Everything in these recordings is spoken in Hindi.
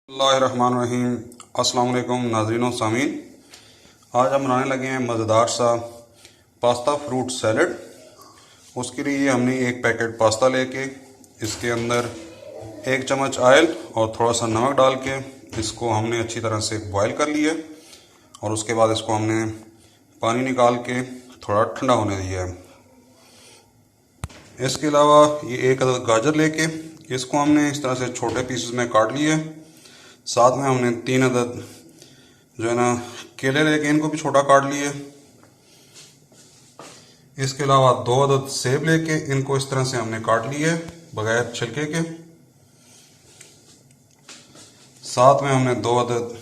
बिस्मिल्लाहिर्रहमानिर्रहीम। अस्सलाम वालेकुम नाज़रीन व सामीन। आज हम बनाने लगे हैं मज़ेदार सा पास्ता फ्रूट सैलड। उसके लिए हमने एक पैकेट पास्ता लेके इसके अंदर 1 चम्मच ऑयल और थोड़ा सा नमक डाल के इसको हमने अच्छी तरह से बॉयल कर लिया और उसके बाद इसको हमने पानी निकाल के थोड़ा ठंडा होने दिया है। इसके अलावा ये 1 अदद गाजर लेके इसको हमने इस तरह से छोटे पीसेस में काट लिए। साथ में हमने 3 अदद जो है ना केले लेके इनको भी छोटा काट लिए। इसके अलावा 2 अदद सेब लेके इनको इस तरह से हमने काट लिए बगैर छिलके के। साथ में हमने 2 अदद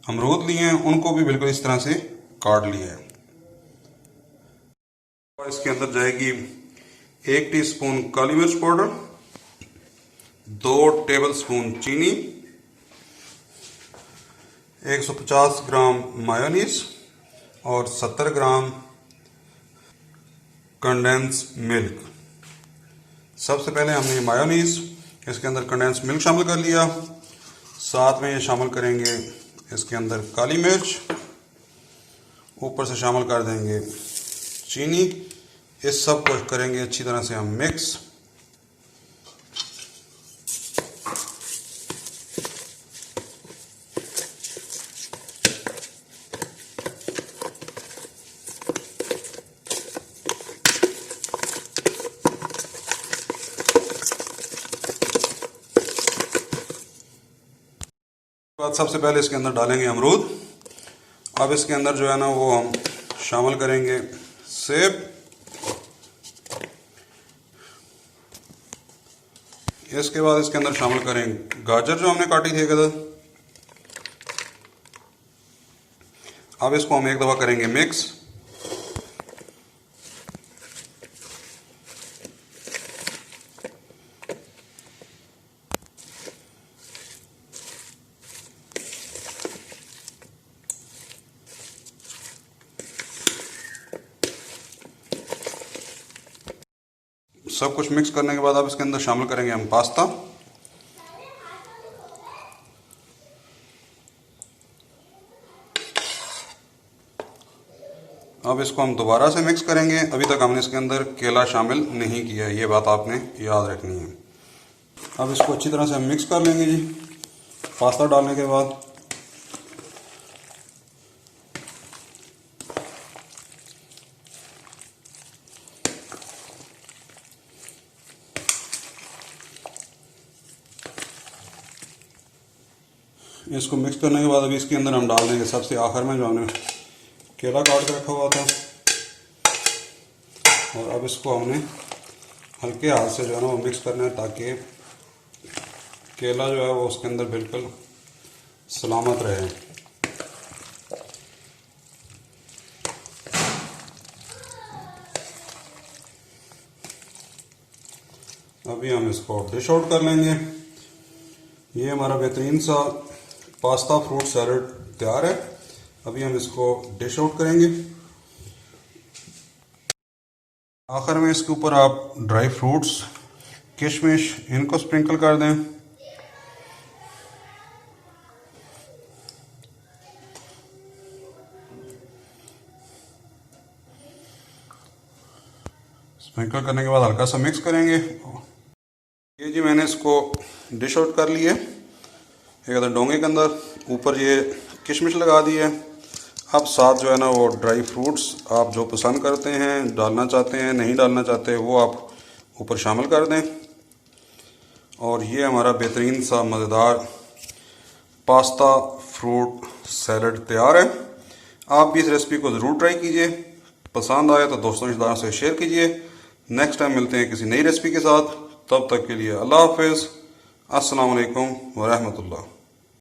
अमरूद लिए हैं, उनको भी बिल्कुल इस तरह से काट लिया है। इसके अंदर जाएगी 1 टीस्पून काली मिर्च पाउडर, 2 टेबलस्पून चीनी, 150 ग्राम मायोनीज और 70 ग्राम कंडेंस मिल्क। सबसे पहले हमने मायोनीज इसके अंदर कंडेंस मिल्क शामिल कर लिया। साथ में ये शामिल करेंगे इसके अंदर काली मिर्च, ऊपर से शामिल कर देंगे चीनी। इस सब को करेंगे अच्छी तरह से हम मिक्स। सबसे पहले इसके अंदर डालेंगे अमरूद। अब इसके अंदर जो है ना वो हम शामिल करेंगे सेब। इसके बाद इसके अंदर शामिल करेंगे गाजर जो हमने काटी थी इधर। अब इसको हम एक दफ़ा करेंगे मिक्स। सब कुछ मिक्स करने के बाद अब इसके अंदर शामिल करेंगे हम पास्ता। अब इसको हम दोबारा से मिक्स करेंगे। अभी तक हमने इसके अंदर केला शामिल नहीं किया है, ये बात आपने याद रखनी है। अब इसको अच्छी तरह से हम मिक्स कर लेंगे जी। पास्ता डालने के बाद इसको मिक्स करने के बाद अभी इसके अंदर हम डाल देंगे सबसे आखिर में जो हमने केला काट के रखा हुआ था। और अब इसको हमने हल्के हाथ से जो है ना वो मिक्स करना है ताकि केला जो है वो उसके अंदर बिल्कुल सलामत रहे। अभी हम इसको डिश आउट कर लेंगे। ये हमारा बेहतरीन सा पास्ता फ्रूट सैलड तैयार है। अभी हम इसको डिश आउट करेंगे। आखिर में इसके ऊपर आप ड्राई फ्रूट्स, किशमिश इनको स्प्रिंकल कर दें। स्प्रिंकल करने के बाद हल्का सा मिक्स करेंगे। ये जी मैंने इसको डिश आउट कर लिया एक अदर डोंगे के अंदर। ऊपर ये किशमिश लगा दी है। अब साथ जो है ना वो ड्राई फ्रूट्स आप जो पसंद करते हैं, डालना चाहते हैं, नहीं डालना चाहते, वो आप ऊपर शामिल कर दें। और ये हमारा बेहतरीन सा मज़ेदार पास्ता फ्रूट सैलड तैयार है। आप भी इस रेसिपी को ज़रूर ट्राई कीजिए। पसंद आए तो दोस्तों रिश्तेदारों से शेयर कीजिए। नेक्स्ट टाइम मिलते हैं किसी नई रेसिपी के साथ। तब तक के लिए अल्लाह हाफ़िज़। अस्सलाम वालेकुम व रहमतुल्लाह।